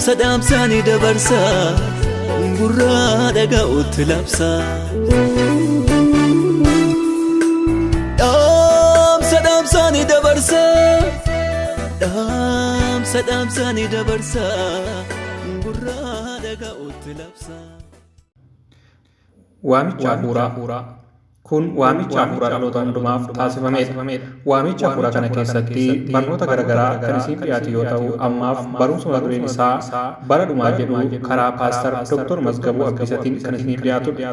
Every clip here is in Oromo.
Sadamsani dabarsa gurra dhaga'utti labsa Sadamsani dabarsa gurra dhaga'utti labsa Waamicha hafuuraa Kun Waamicha hafuura dhaloota hundumaaf taasifameedha. Waamicha hafuura kana keessatti barnoota garaagaraa kan isiniif dhiyaatu yoo ta'u, ammaaf barumsa dureen isaa bara dhumaa jedhu karaa paastar Dr. Mazgabuu Abdiisaatin kan isiniif dhiyaatudha.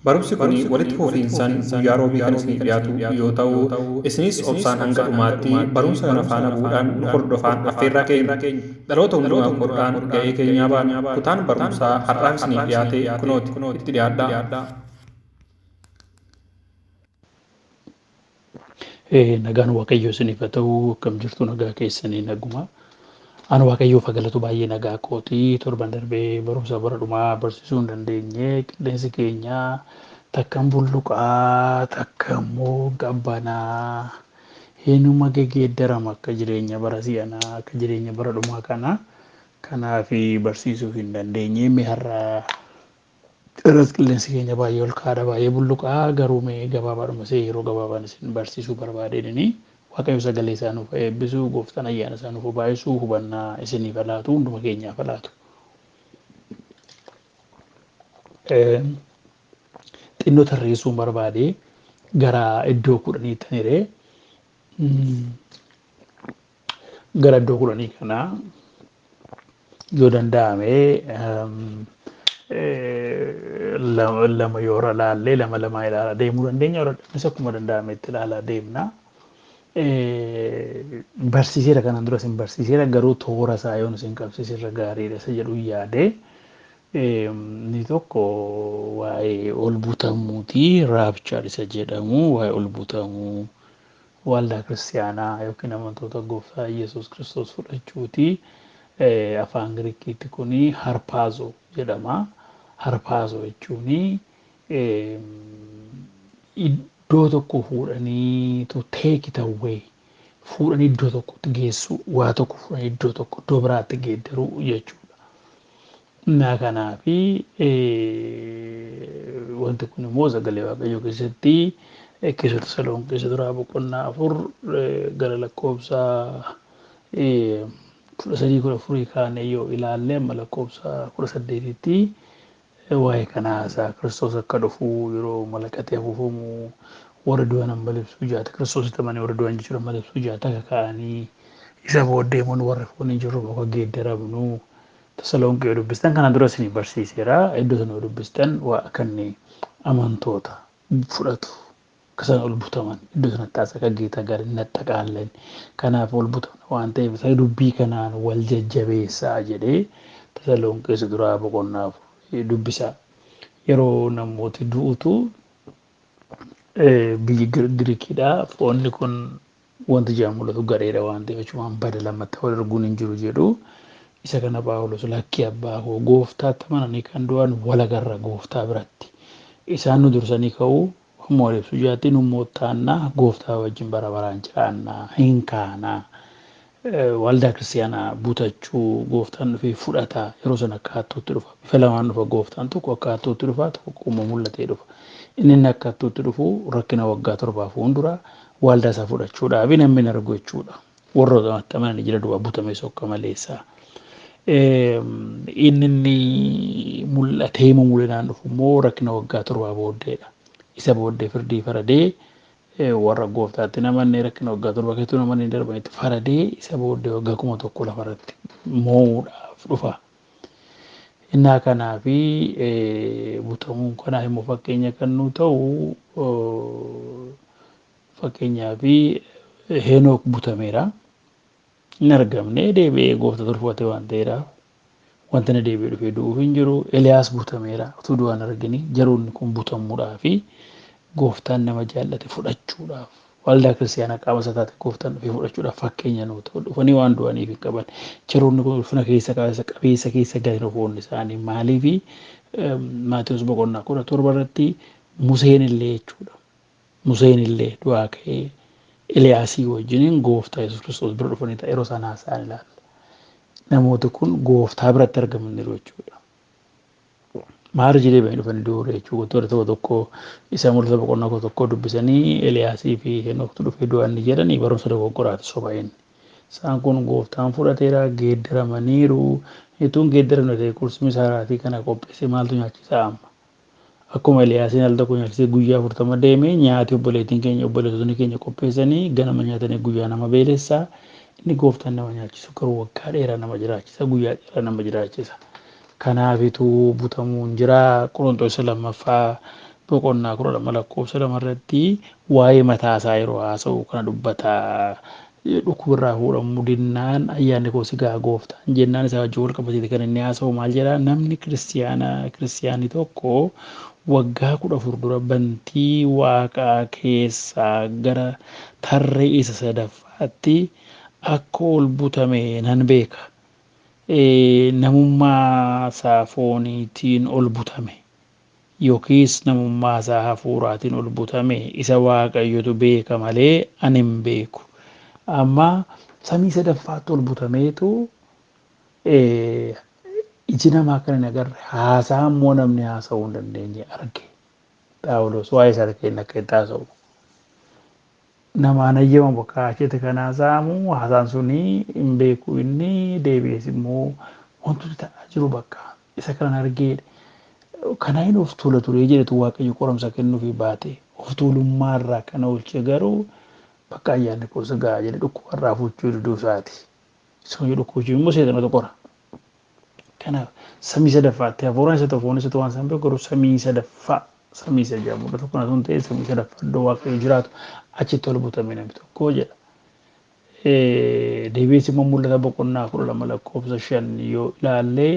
Barumsi kun walitti fufiinsan guyyaa roobii kan isiniif dhiyaatu yoo ta'u, isinis obsaan hanga dhumaatti barumsa kana faana bu'uudhaan nu hordofaan affeerraa keenya. Dhaloota hundumaaf godhaan ga'ee keenyaa baana. Kutaan barumsaa har'aaf isiniif dhiyaate kunooti itti dhiyaadhaa. Nagaan Waaqayyoo isiniif haa ta'u, akkam jirtu nagaa keessanii naguma. Ani Waaqayyoof galatu baay'ee nagaa kooti. Torban darbee barumsa bara dhumaa barsiisuu hin dandeenye qilleensi keenya takkaan bulluqaa takka immoo qabbanaa eenyuma geeddarama akka jireenya bara si'anaa akka jireenya bara dhumaa kana. Kanaaf barsiisuu hin dandeenye har'a irratti qilleensi keenya baay'ee ol kaadha baay'ee bulluqaa garuu mee gabaabaadhuma yeroo gabaabaan isin barsiisuu barbaadeenini Waaqayyo sagalee isaa nuuf eebbisu gooftaan ayyaana isaa nuuf baay'isuu hubannaa isiniif laatu hunduma keenyaaf laatu. Xinnoo tarreessuun barbaade gara iddoo 10 taniree gara iddoo 10 kana yoo danda'ame lama yoo ilaalle lama ilaalaa deemuu dandeenya yoo isa akkuma danda'ametti ilaalaa deemna. Barsiiseera kanaan dura isin barsiiseera garuu toora isaa yoon isin qabsiisirra gaariidha isa jedhu yaade inni tokko waa'ee ol butamuuti raapchaar isa jedhamu waa'ee ol butamuu waldaa kiristaanaa yookiin amantoota gooftaa Yesuus Kiristoos fudhachuuti. Afaan Giriikiitti kuni harpaazoo jedhama. Harpaazoo jechuun iddoo tokko fuudhanii to take it away fuudhanii iddoo tokkotti geessu waa tokko fuudhanii iddoo tokko iddoo biraatti geeddaruu jechuudha. Naa kanaafi wanti kun immoo sagalee Waaqayyoo keessatti keessatti saloon keessa duraa boqonnaa 4 gara lakkoofsa 13 kaane yoo ilaalle amma lakkoofsa 18tti waa'ee kanaasaa Kiristoos akka dhufu yeroo malakatee afuufamu warra du'an hambalibsuu jaata Kiristoositti amanii warra du'an jechuudha hambalibsuu jaata ka'anii isa booddee immoo warra foonii jirru bakka geeddaramnu Tasaloonkee dubbistan kana dura isin barsiiseera iddoo sana dubbistan waa akkanni amantoota fudhatu kasan ol butaman iddoo sanatti as akka geeta gaarii naxxaqaalleen kanaaf ol butaman waan ta'eef isa dubbii kanaan wal jajjabeessaa jedhee Tasaloonkee duraa boqonnaaf dubbisa yeroo namooti du'utu biyyi Giriikidha foonni kun wanti jaan mul'atu gareedha waan ta'eef jechuun bada lamatti wal arguun hin jiru jedhu isa kana Phaawulos lakkii abbaa koo gooftaatti amananii kan du'an walagarra gooftaa biratti isaan nu dursanii ka'uu humna ibsu jaatti nu moottaannaa gooftaa wajjin bara baraan jiraannaa hin kaanaa waldaa kiristaanaa butachuu gooftaan dhufee fudhata yeroo sana akkaattuutti dhufa bifa lamaan dhufa gooftaan tokko akkaattuutti dhufa tokko qoma mul'atee dhufa inni akkaattuutti dhufu rakkina waggaa 7 fuuldura waldaa isaa fudhachuudhaaf namni argu jechuudha warroota amananii jira du'a butamee sokka maleessaa inni mul'atee mul'inaan dhufu immoo rakkina waggaa 7 booddeedha isa booddee firdii faradee warra gooftaatti namanni rakkina waggaa 7 keessatti namanni darbanitti faradee isa booddee waggaa 1,000 lafarratti moo'uudhaaf dhufa. Innaa kanaafi butamuun kanaaf immoo fakkeenya kan nu ta'u fakkeenyaaf Henook butameera. Hin argamne deebi'ee gooftaa tolfate waan ta'eedhaaf wanta na deebi'ee dhufee du'uuf hin jiru. Eliyaas butameera utuu du'aan argini jaroonni kun butamuudhaa fi gooftaan nama jaallate fudhachuudhaaf waldaa kiristaanaa qaama isaa taate gooftaan dhufee fudhachuudhaaf fakkeenya nuu ta'u dhufanii waan du'aniif hin qaban. Jaroonni kun ulfina qabeessa keessa galanii foonni isaanii maaliifi Maatiyus boqonnaa 17 irratti Museen illee jechuudha. Museen illee du'aa ka'ee Eliyaasii wajjiniin gooftaa Yesuus Kiristoos bira dhufanii yeroo isaan haasa'an ilaalla. Namooti kun gooftaa biratti argamaniiru jechuudha. Maal jedhee ba'anii dhufanii du'uura jechuudha. Tokko tokko isa mul'ata boqonnaa tokko dubbisanii Eliyaasii fi Henooktu dhufee du'an jedhanii barumsa dogoggoraati soba inni. Isaan kun gooftaan fudhateera geeddaramaniiru. Ituun geeddaramne ta'e kursii saaraatii kana qopheesse maaltu nyaachisaa amma? Akkuma Eliyaasiin altokko nyaachisee guyyaa 40 deemee nyaati obboleettonni keenya qopheessanii ganama nyaatanii guyyaa nama beelessaa. Inni gooftaan nama nyaachisu garuu waggaa dheeraa nama jiraachisa guyyaa dheeraa nama jiraachisa. Kanaafituu butamuun jira. Qorontoos lammaffaa boqonnaa 12 lakkoofsa 2 irratti waa'ee mataasaa yeroo haasa'u kana dubbataa. Dhukkubarraa fuudhamuu dinnaan ayyaanni koo si ga'a gooftaan jennaan isaa wajjin wal qabatee kan inni haasa'u maal jedhaa namni kiristiyaanii tokko waggaa 14 dura bantii waaqaa keessaa gara tarree isa sadaffaatti akka ol butame nan beeka. Namummaa isaa fooniitiin ol butame yookiis namummaa isaa hafuuraatiin ol butame isa waaqayyotu beeka malee ani hin beeku. Amma samii sadaffaatti ol butameetu iji namaa kan hin agarre haasaa immoo namni haasa'uu hin dandeenye arge. Phaawulos waa'ee isaa keenya akka itti haasa'u. Namaan ayyama bakka achete kan haasa'amu haasaan suni hin beeku inni deebi'ees immoo wantoota ta'aa jiru bakka isa kan argee kana hin of tuula turee jedhetu waaqayyo qoramsa kennuufi baate of tuulummaarraa kan oolche garuu bakka ayyaanni koo si ga'a jedhe dhukkubarraa fuuchuu diduu isaati. Isa jedhu dhukkubichi immoo seexanatu qora. Kanaaf samii sadaffaatti hafuuraan isa tokkoon isa waan san beeku garuu samii sadaffaa samii isa jedhamu mul'atu kana sun ta'e samii sadaffaa iddoo waaqayyo jiraatu achitti ol butame namni tokko jedha. Deebi'ees immoo mul'ata boqonnaa 12 lakkoofsa 5 yoo ilaalle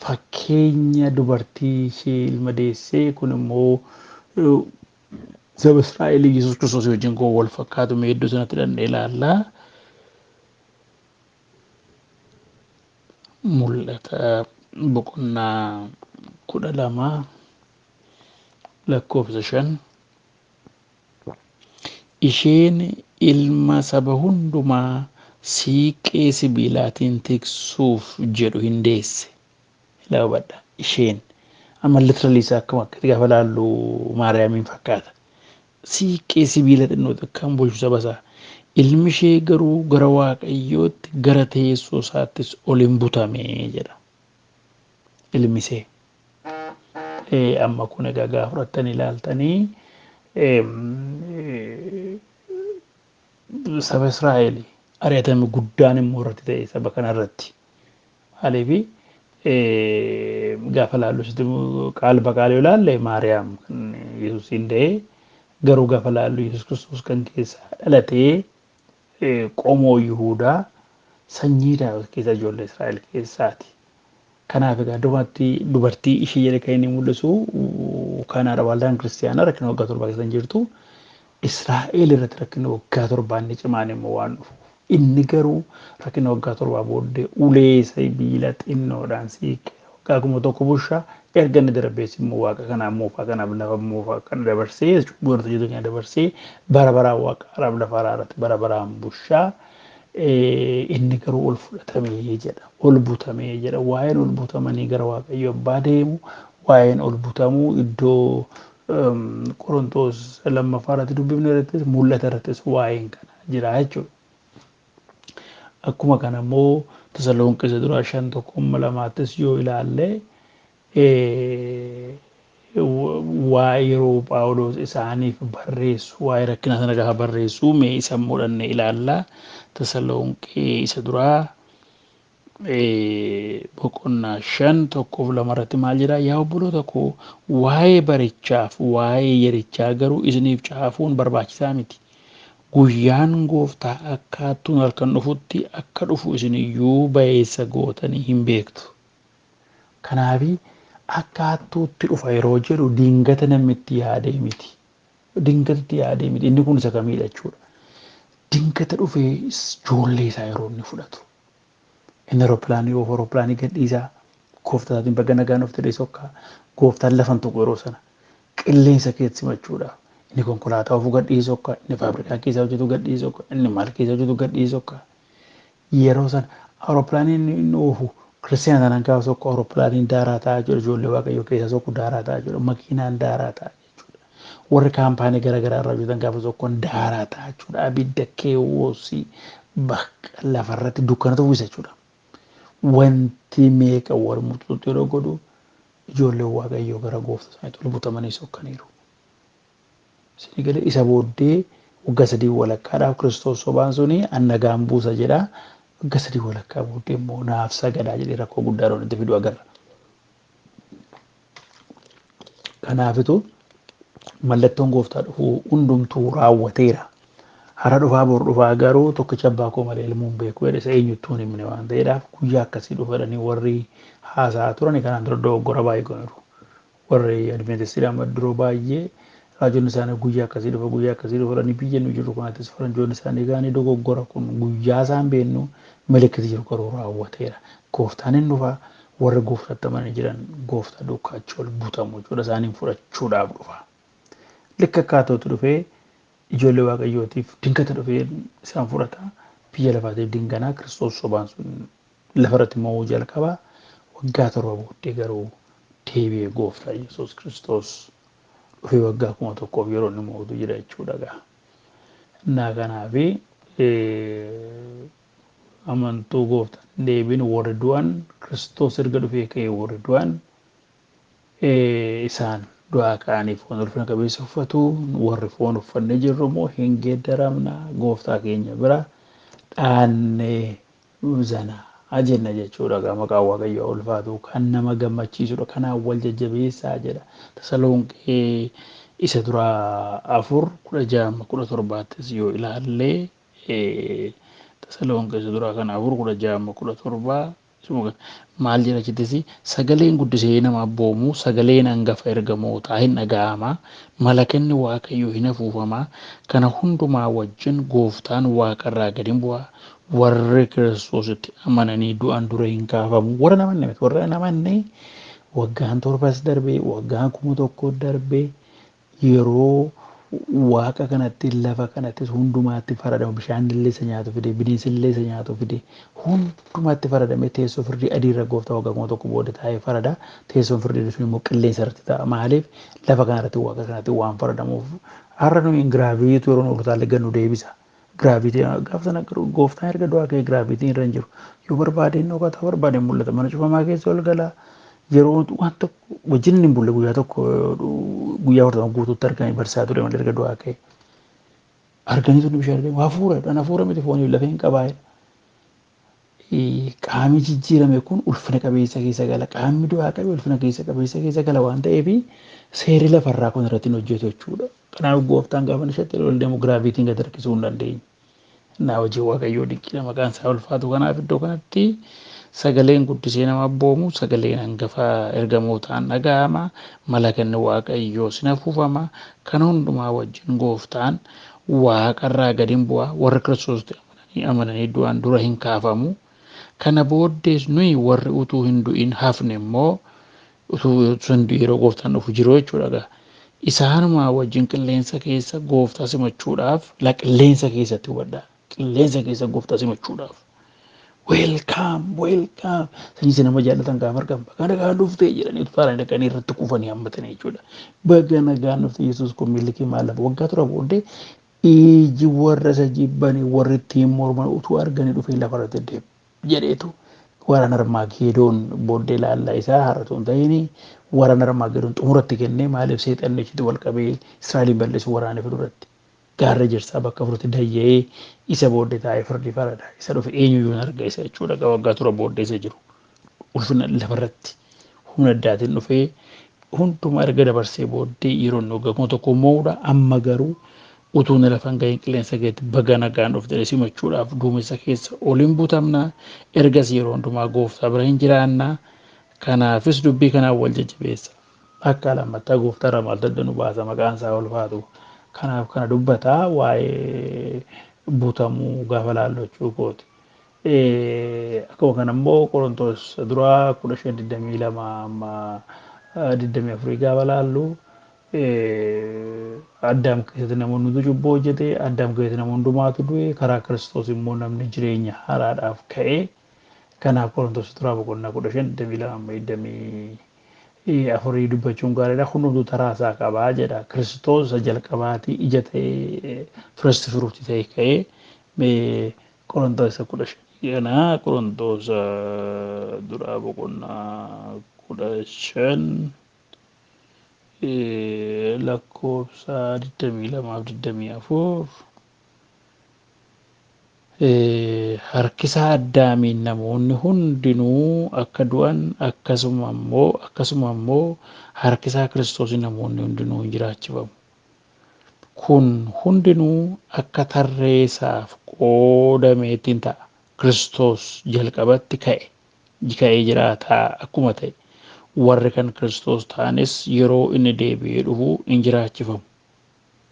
fakkeenya dubartii ishee ilma deessee kun immoo saba Israa'el Yesuus Kiristoos wajjin koo wal fakkaatu mee iddoo sanatti danda'e ilaalla. Mul'ata boqonnaa 12 lakkoofsa 5 isheen ilma saba hundumaa siiqee sibiilaatiin tiksuuf jedhu hin deesse. Ilaa hubadha isheen amma literally isaa akkuma akkatti gaafa laallu Maariyaamiin fakkaata. Siiqee sibiila xinnoo xiqqaan bulchu saba isaa. Ilmi ishee garuu gara waaqayyootti gara teessoo isaattis ol hin butame jedha. Ilmi ishee. Amma kun egaa gaafa fudhattanii ilaaltanii saba Israa'el ari'atame guddaan immoo irratti ta'e saba kanarratti. Maaliif gaafa laallu qaalba qaalii yoo ilaalle Maariyaam kan Yesuusiin da'ee garuu gaafa laallu Yesuus Kiristoos kan keessaa dhalatee qomoo Yihuudaa sanyii Daawit keessa ijoollee Israa'el keessaati. Kanaaf egaa dubartii ishee jedhe kan inni mul'isu kanaadha waldaan kiristaanaa rakkina waggaa 7 keessa jirtu Israa'el irratti rakkina waggaa 7 inni cimaan immoo waan dhufu. Inni garuu rakkina waggaa 7 booddee ulee sibiila xinnoodhaan siiqee waggaa 1 bushaa erga inni darbees immoo waaqa kanaaf moofaa kanaaf lafa moofaa kan dabarsee goota jedhu dabarsee bara baraan waaqaadhaaf lafa araarratti bara baraan bushaa inni garuu ol fudhatamee jedha ol butamee jedha waa'een ol butamanii gara waaqayyo abbaa deemu waa'een ol butamuu iddoo Qorontoos lammaffaa irratti dubbifne irrattis mul'ata irrattis waa'een kana jira jechuudha. Akkuma kana immoo Tasaloniqee duraa 5:1-2 yoo ilaalle waa'ee yeroo Phaawulos isaaniif barreessu waa'ee rakkina sana gaafa barreessu mee isa mudhanne ilaalla. Tasaloniqee isa duraa boqonnaa 5:1-2 irratti maal jedha yaa obboloota koo waa'ee barichaaf waa'ee yerichaa garuu isiniif caafuun barbaachisaa miti. guyyaan gooftaa akkaattuun halkan dhufutti akka dhufu isin iyyuu ba'eessa gootanii hin beektu. Kanaafi akkaattuutti dhufa yeroo jedhu dingata namni itti yaadee miti. Dingatatti yaadee miti. Inni kun isa kamiidha jechuudha. Dingata dhufee ijoollee isaa yeroo inni fudhatu. Inni aerooppilaanii gadhiisaa gooftaatiin baga nagaan of jedhee sokkaa gooftaan lafan tokko yeroo sana qilleensa keessa simachuudhaaf. Inni konkolaataa ofuu gadhiisee sokkaa, inni faabrikaa keessa hojjetu gadhiisee sokkaa, inni maal keessa hojjetu gadhiisee sokkaa. Yeroo sana aerooppilaaniin inni oofu kiristiyaana sanaan gaafa sokkaa aerooppilaaniin daaraa ta'aa jiru ijoollee waaqayyoo keessa sokku daaraa ta'aa jiru makiinaan daaraa ta'aa jechuudha. Warri kaampaanii garaagaraa irraa hojjetan gaafa sokkoon daaraa ta'aa jechuudha. Abidda keewwoosi bakka lafarratti dukkanatu uwwisa jechuudha. Wanti meeqa wal muxuuxuu yeroo godhu ijoolleen waaqayyoo gara gooftaa isaaniitti ol butamanii sokkaniiru. Sinigalee isa booddee waggaa 3 walakkaadhaaf Kiristoos sobaan suni annagaan buusa jedha. Waggaa 3 walakkaa booddee immoo naaf sagadaa jedhee rakkoo guddaa roon itti fidu agarra. Kanaafitu mallattoon gooftaa dhufuu hundumtuu raawwateera. Hara dhufaa bor dhufaa garuu tokkicha abbaa koo malee ilmuun beeku jedhe isa eenyuttuu hin himne waan ta'eedhaaf guyyaa akkasii dhufadhanii warri haasa'aa turani kanaan dura dogoggora baay'ee godhaniiru. Warri Adventistiidhaan duroo baay'ee raajonni isaanii guyyaa akkasii dhufanii biyya nu jirru kanattis faranjoonni isaanii gaanii dogoggora kun guyyaa isaan beennu milikkiti jiru garuu raawwateera. Gooftaan hin dhufaa warri gooftaatti amananii jiran gooftaa dukkaachuu ol butamu jechuudha isaaniin fudhachuudhaaf dhufa. Likka akkaatootu dhufee ijoollee waaqayyootiif dingata dhufee isaan fudhata. Biyya lafaatiif dinganaa Kiristoos sobaan sun lafarratti mo'uu jalqaba. Waggaa 7 booddee garuu deebi'ee gooftaa Yesuus Kiristoos dhufee waggaa 1,000 yeroo inni mo'utu jira jechuudha. Innaa kanaafi amantuu gooftaan deebiin warri du'an Kiristoos erga dhufee ka'ee warri du'an isaan du'aa ka'anii foon ulfina qabeessa uffatu warri foon uffannee jirru immoo hin geeddaramna gooftaa keenya bira dhaannee zanaa jenna jechuudha. Maqaan waaqayyoo ulfaatu kan nama gammachiisudha. Kanaan wal jajjabeessaa jedha. Tasalonqee isa duraa 4:16-17 yoo ilaalle Tasalonqee isa duraa kana 4:16-17 maal jedha jettisi sagaleen guddisee nama abboomu sagaleen hangafa ergamootaa hin dhaga'ama malakanni waaqayyoo hin afuufama kana hundumaa wajjin gooftaan waaqarraa gadi bu'a warri Kiristoositti amananii du'an dura hin kaafamu warra namanne waggaan 7 darbee waggaan 1,000 darbee yeroo waaqa kanatti lafa kanatti hundumaatti faradamu bishaan illee isa nyaatu fide bineensi illee isa nyaatu fide hundumaatti faradamee teessoo firdii adiirra gooftaa waggaa 1,000 booda taa'ee farada teessoon firdii sun immoo qilleensa irratti ta'a maaliif lafa kanarratti waaqa kanatti waan faradamuuf har'a nuyi giraaviitii yeroo nuti taalee gannu deebisa giraaviitii gaafa sana gooftaan erga du'aa ka'ee giraaviitiin irra hin jiru yoo barbaadeen dhokata barbaadeen mul'ata mana cufamaa keessa ol galaa yeroo waan tokko wajjin hin bulle guyyaa tokko guyyaa 40 guutuutti arganii barsaa ture malee erga du'aa ka'e arganii tuni bishaan arganii hafuura miti fooniif lafee hin qabaa'edha. Qaamni jijjiirame kun ulfina qabeessa keessa gala qaamni du'aa qabe ulfina qabeessa keessa gala waan ta'eef seerri lafarraa kun irratti hin hojjetu jechuudha. Kanaaf gooftaan gaafa ishatti ol deemu giraaviitiin gad harkisuu hin dandeenye. Naa hojii waaqayyoo dinqiidha maqaan isaa ulfaatu kanaaf iddoo kanatti sagaleen guddisee nama abboomu sagaleen hangafa ergamootaan dhaga'ama malakanni waaqayyoo sin afuufama kana hundumaa wajjin gooftaan waaqarraa gadi bu'a warri Kiristoositti amananii du'an dura hin kaafamu kana booddees nuyi warri utuu hin du'in hafne immoo utuu sun yeroo gooftaan dhufu jiru jechuudha. Isaanumaa wajjin qilleensa keessa gooftaa simachuudhaaf qilleensa keessatti hubadhaa qilleensa keessa gooftaa simachuudhaaf. Welcome. Sanyii nama jaallatan gaafa argan baga nagaan dhuftee jedhanii utaalanii dhaqanii irratti kufanii hammatanii jechuudha. Baga nagaan dhuftee Yesuus kun miilli maal lafa waggaa 7 booddee iji warra isa jibbanii warri ittiin morman utuu arganii dhufee lafarratti jedheetu waraana Armaageedoon booddee laallaa isaa haratu hin ta'in waraana Armaageedoon xumuratti kennee maaliif seexanni achitti wal qabee Israa'eliin balleessu waraanee fidurratti. Gaarra jirsaa bakka furti dayyee isa booddee taa'ee firdii farada isa dhufe eenyuyyuu arga isa jechuudha waggaa 7 booddee isa jiru ulfina lafarratti humna addaatiin dhufee hundumaa erga dabarsee booddee yeroo inni waggaa 1,000 mo'uudha amma garuu utuun lafan ga'in qilleensa geetti baga nagaan dhuftee simachuudhaaf duumessa keessa oliin butamna ergas yeroo hundumaa gooftaa bira hin jiraanna. Kanaafis dubbii kanaan wal jajjabeessa. Akka lammataa gooftaa irraa maal adda nu baasa maqaan isaa ulfaatu. Kanaaf kana dubbataa waa'ee butamuu gaafa laallachuu kooti. Akkuma kana immoo Qorontos duraa 15:22 amma 24 gaafa laallu Addaam keessatti namoonni cubbuu hojjete, Addaam keessatti namoonni hundumaatu du'e, karaa Kiristoos immoo namni jireenya haaraadhaaf ka'e. Kanaaf Qorontos duraa boqonnaa 15:22 amma 24 dubbachuun gaariidha. Hundumtuu taraa isaa qabaa jedha. Kiristoos isa jalqabaatii ija ta'ee first fruit ta'ee ka'ee Qorontos isa 15 kana Qorontos duraa boqonnaa 15 lakkoofsa 22-24 harkisa Addaamiin namoonni hundinuu akka du'an akkasuma immoo harkisa Kiristoosiin namoonni hundinuu hin jiraachifamu. Kun hundinuu akka tarree isaaf qoodameetiin ta'a. Kiristoos jalqabatti ka'ee jiraataa akkuma ta'e. Warri kan Kiristoos ta'anis yeroo inni deebi'ee dhufu hin jiraachifamu.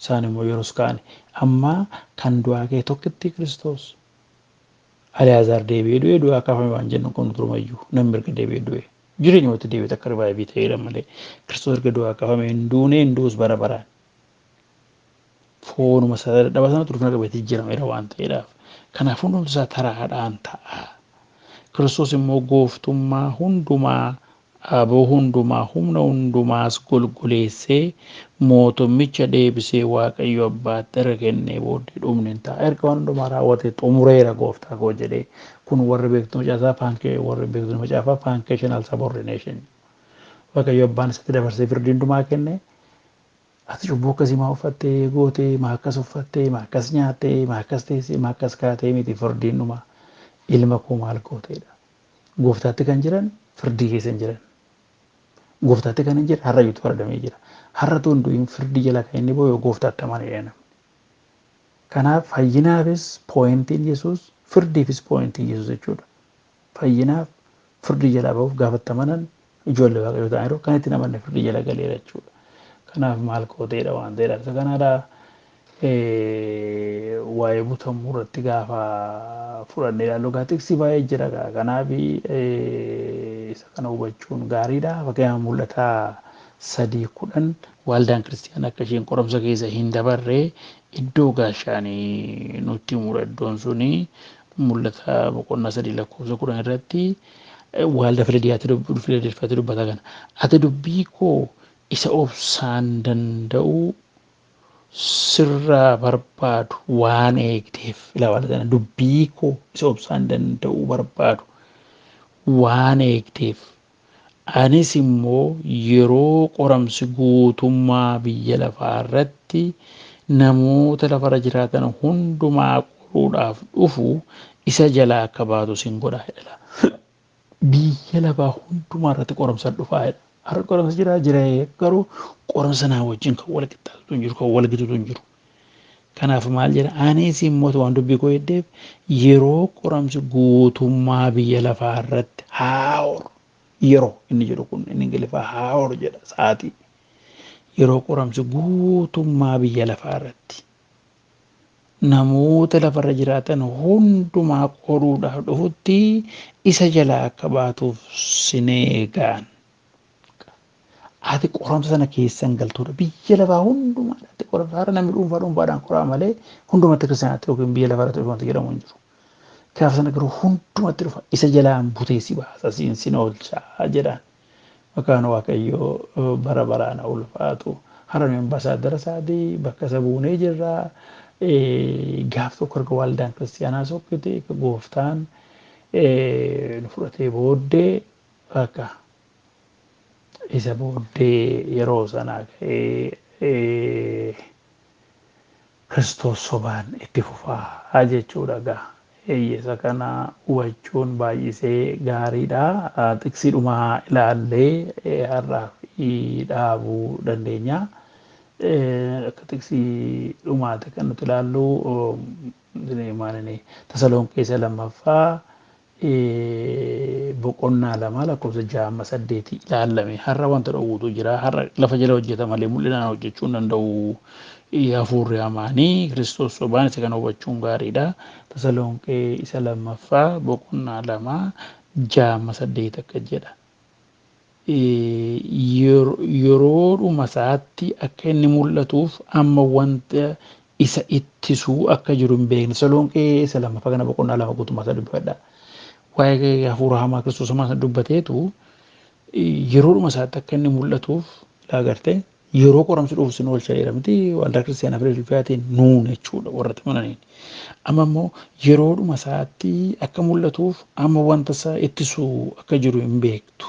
Isaan immoo yeroos kaane amma kan du'aa ka'e tokkitti Kiristoos. Aliyaazaar deebi'ee du'e du'aa kaafame waan jennu kun turumayyuu namni erga deebi'ee du'e jireenya walitti deebi'ee akka rivaayibii ta'eedha malee Kiristoos erga du'aa kaafame hin duune hin du'us bara baraan. Foonuma isaa dadhaba sana turfina qabeetii jijjiirameera waan ta'eedhaaf. Kanaaf hundumti isaa taraadhaan ta'a. Kiristoos immoo gooftummaa hundumaa aboo hundumaa humna hundumaas golgoleessee mootummicha deebisee Waaqayyo Abbaatti erga kennee booddee dhumni hin ta'a. Erga waan hundumaa raawwatee xumureera gooftaa koo jedhee kun warri beektu macaasaa warri beektu macaafaa paankeeshinaal sabordination. Waaqayyo Abbaan isatti dabarsee firdii hundumaa kenne. Ati cubbuu akkasii maa uffattee gootee maa akkas uffattee maa akkas nyaattee maa akkas teessee maa akkas kaatee miti firdiin dhumaa ilma koo maal gooteedha. Gooftaatti kan jiran firdii keessa hin jiran. Gooftaatti kan hin jiran har'a iyyuu fardamee jira. Har'a tunduun firdii jala kan inni boo'u gooftaatti amanee namni. Kanaaf fayyinaafis pooyintiin Yesuus firdiifis pooyintiin Yesuus jechuudha. Fayyinaaf firdii jala ba'uuf gaafatti amanan ijoollee Waaqayyoo ta'an yeroo kan itti namanne firdii jala galeera jechuudha. Kanaaf maal gooteedha waan ta'eedha. Isa kanaadha waa'ee butamuu irratti gaafa fudhannee ilaallu gaatiksii baay'ee jira. Kanaaf isa kana hubachuun gaariidha. Fakkeenyaaf mul'ata 3:10 waldaan kiristiyaanaa akka isheen qoromsa keessa hin dabarre iddoo gaashaanii nutti himudha. Iddoon suni mul'ata boqonnaa 3 lakkoofsa 10 irratti waldaa Filadelfiyaatti dubbata kana. Ati dubbii koo isa obsaan danda'u sirraa barbaadu waan eegdeef ilaalaa dubbii koo isa obsaan danda'u barbaadu waan eegdeef anis immoo yeroo qoramsi guutummaa biyya lafaa irratti namoota lafarra jiraatan hundumaa qoruudhaaf dhufu isa jalaa akka baatu sin godha jedha. Biyya lafaa hundumaa irratti qoramsa dhufaa jedha. Har'a qoramsa jira garuu qoramsa naa wajjin kan wal qixxaatutu hin jiru kan wal gitutu hin jiru. Kanaaf maal jedha anis immoo waan dubbii koo heddeef yeroo qoramsi guutummaa biyya lafaa irratti haa'or yeroo inni jedhu kun inni ingiliffaa haa'or jedha sa'aatii yeroo qoramsi guutummaa biyya lafaa irratti namoota lafarra jiraatan hundumaa qoruudhaaf dhufutti isa jalaa akka baatuuf sin eegaan. Ati qoramsa sana keessan galtuudha. Biyya lafaa hundumaadhaatti qoramsa haara namni dhuunfaadhaan qoraa malee hundumatti kiristaanaatti yookiin biyya lafaa irratti dhufanti jedhamu hin jiru. Kanaaf sana garuu hundumatti dhufa isa jalaan buteessi baasa sin oolchaa jedhaan. Maqaan Waaqayyoo bara baraan ulfaatu. Har'a nu ambaasaadara isaatii bakka isa buunee jirra. Gaaf tokko erga waldaan kiristaanaa sokkite gooftaan nu fudhatee booddee akka isa booddee yeroo sanaa ka'ee Kiristoos sobaan itti fufaa jechuudha. Isa kana hubachuun baay'isee gaariidha. Xiqsiidhumaa ilaallee har'aaf dhaabuu dandeenya. akka tiksii dhumaate kan nuti ilaallu maalini Tasaloniqee isa lammaffaa boqonnaa lama lakkoofsa 6-8 ilaalame. Har'a wanta dhowwutu jira. Har'a lafa jala hojjeta malee mul'inaan hojjechuu hin danda'u. Hafuurri hamaanii Kiristoos sobaan isa kana hubachuun gaariidha. Tasaloniqee isa lammaffaa boqonnaa lama 6-8 akka jedha. Yeroodhuma isaatti akka inni mul'atuuf amma wanta isa ittisuu akka jiru hin beekne. Tasaloniqee isa lammaffaa kana boqonnaa lama guutummaa isaa dubbifadha. Waa'ee hafuura hamaa Kiristoos hamaa dubbateetu yeroodhuma isaatti akka inni mul'atuuf agartee yeroo qoramsi dhufu sin oolcha jedhamti waldaa kiristaanaa Filadelfiyaatiin nuun jechuudha warra amananiin. Amma immoo yeroodhuma isaatti akka mul'atuuf amma wanta isa ittisuu akka jiru hin beektu.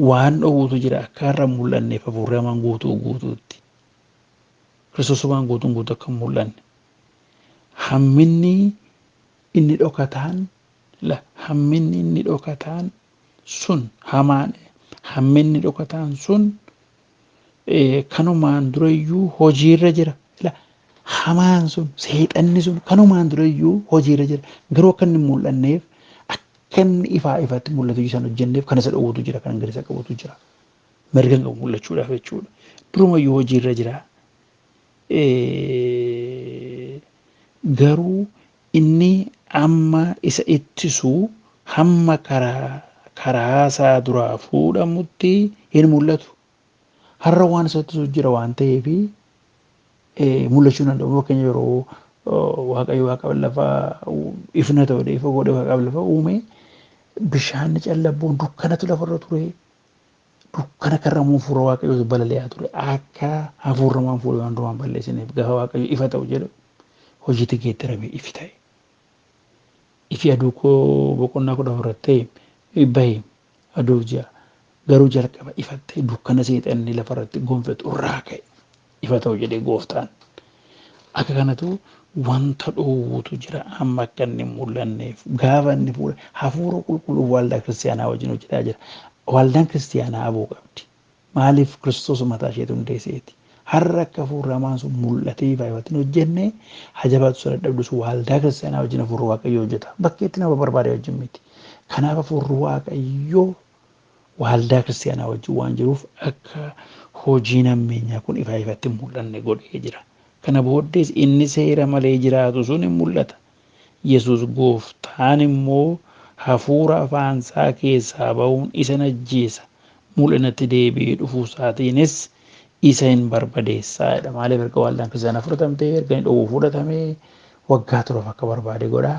Waan dhowwutu jira akka har'a mul'anneef hafuurri hamaan guutuutti. Kiristoos waan guutuu akka hin mul'anne. Hamminni inni dhokataan hamminni inni dhokataan sun hamaan hamminni dhokataan sun kanumaan durayyuu hojiirra jira. Hamaan sun seexanni sun kanumaan durayyuu hojiirra jira. Garuu akka inni mul'anneef akka inni ifatti mul'atu isaan hojjenneef kan isa dhowwutu jira kan gadi isa qabutu jira. Mirga qabu mul'achuudhaaf jechuudha. Durumayyuu hojiirra jira. Garuu inni amma isa ittisuu hamma karaa isaa duraa fuudhamutti hin mul'atu. Har'a waan isa ittisuu jira waan ta'eef mul'achuu danda'u. Fakkeenya yeroo Waaqayyo waaqa lafa ifna ta'udha ifa godhe waaqa lafa uume bishaan callabboon dukkanatu lafarra ture. Dukkana karramuu fuura Waaqayyoo balali'aa ture. Akka hafuurramaan fuula hundumaan balleessineef gaafa Waaqayyo ifa ta'u jedhu hojiitti geeddaramee ifi ta'e. Ifi aduu koo boqonnaa 14 ta'e bahe aduu ji'a garuu jalqaba ifattee dukkana seexanni lafarratti gonfatu irraa ka'e ifa ta'u jedhee gooftaan. Akka kanatu wanta dhowwutu jira amma akka inni mul'anneef gaafa inni fuula hafuura qulqulluu waldaa kiristaanaa wajjin hojjetaa jira. Waldaan kiristaanaa aboo qabdi. Maaliif Kiristoos mataa isheetu hundeesseeti. Har'a akka hafuurri hamaan sun mul'atee ifatti hojjenne hajabaatu sana dhabdus waldaa kiristaanaa wajjin hafuurri Waaqayyoo hojjeta. Bakkeetti nama barbaade wajjin miti. Kanaaf hafuurri Waaqayyoo waldaa kiristaanaa wajjin waan jiruuf akka hojiin hammeenyaa kun ifatti mul'anne godhee jira. Kana booddees inni seera malee jiraatu sun hin mul'ata. Yesuus gooftaan immoo hafuura afaansaa keessaa ba'uun isa ajjeesa. Mul'inatti deebi'ee dhufuu isaatiinis isa hin barbadeessaadha. Maaliif erga waldaan kiristaanaa fudhatamtee erga inni dhowwuu fudhatamee waggaa turuuf akka barbaade godha.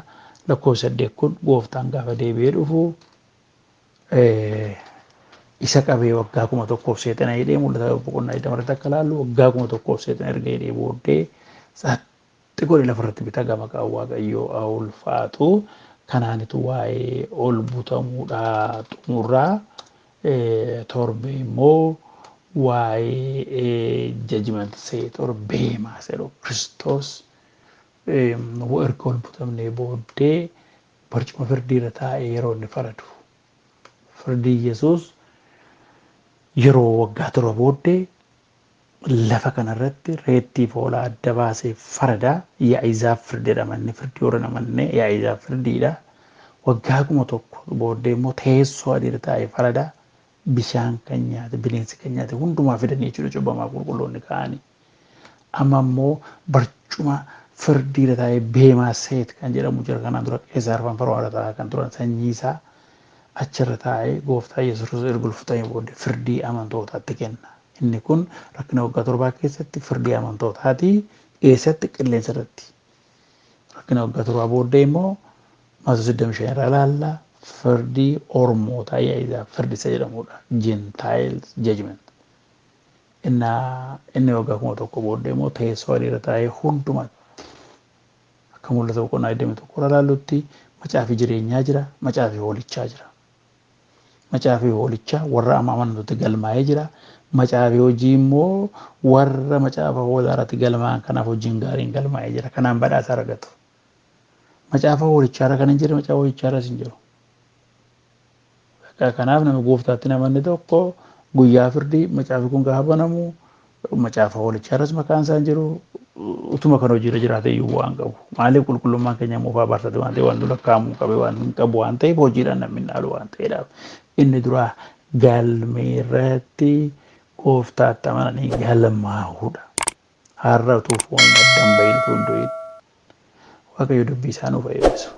Lakkoofsa 8 kun gooftaan gaafa deebi'ee dhufu isa qabee waggaa 1,000 seexana hidhee mul'ata boqonnaa 20 akka laallu waggaa 1,000 seexana erga hidhee booddee saxxi godhe lafarratti bita gama qabu Waaqayyoo haa ulfaatu. Kanaanitu waa'ee ol butamuudhaa xumurraa torbee immoo waa'ee judgment seat or beemaa jedhu Kiristoos erga ol butamnee booddee barcuma firdii irra taa'ee yeroo inni faradu. Firdii Yesuus yeroo waggaa torba booddee lafa kanarratti reettii foolaa adda baasee farada yaa'izaaf firdiidha manni firdii warra namanne yaa'izaaf firdiidha. Waggaa 1,000 booddee immoo teessoo adiirra taa'ee farada bishaan kan nyaate bineensi kan nyaate hundumaa fidanii jechuudha cubbamaa qulqulloonni ka'anii. Amma immoo barcuma firdiirra taa'ee beemaa seet kan jedhamu jira kanaan dura Qeesaar Fanfaroorra taa'aa kan turan sanyii isaa achirra taa'ee gooftaa Yesuus erga fudhatamee booddee firdii amantootaatti kenna. Inni kun rakkina waggaa 7 keessatti firdii amantootaati eessatti qilleensa irratti. Rakkina waggaa 7 booddee immoo Maatewos 25 irraa ilaalla firdii ormootaa yaa'izaaf firdii isa jedhamudha. Gentiles judgment. Inni waggaa 1,000 booddee immoo teessoo adiirra taa'ee hundumatti akka mul'ata boqonnaa 21 irraa ilaallutti macaafni jireenyaa jira, macaafni hoolichaa jira. Macaafni hoolichaa warra amantoota galmaa'ee jira. Macaafni hojii immoo warra macaafa hoolaarratti galmaa'an kanaaf hojiin gaariin galmaa'ee jira. Kanaan badhaasa argatu. Macaafa hoolichaarra kan hin jirre macaafa hoolichaarras hin jiru. Kanaaf nama gooftaatti namanni tokko guyyaa firdii macaafni kun gaafa banamu macaafa hoolichaa irras maqaan isaan jiru utuma kan hojiirra jiraate iyyuu waan qabu. Maaliif qulqullummaan keenya moofaa barsate waan ta'eef waan dura kaa'amuu qabe waan hin qabu waan ta'eef hojiidhaan namni dhaalu waan ta'eedhaaf. Inni duraa galmee irratti gooftaatti amananii galmaa'uudha. Har'a utuu foon addan bahin utuu hin du'in Waaqayyo dubbii isaa nuuf eebbisu.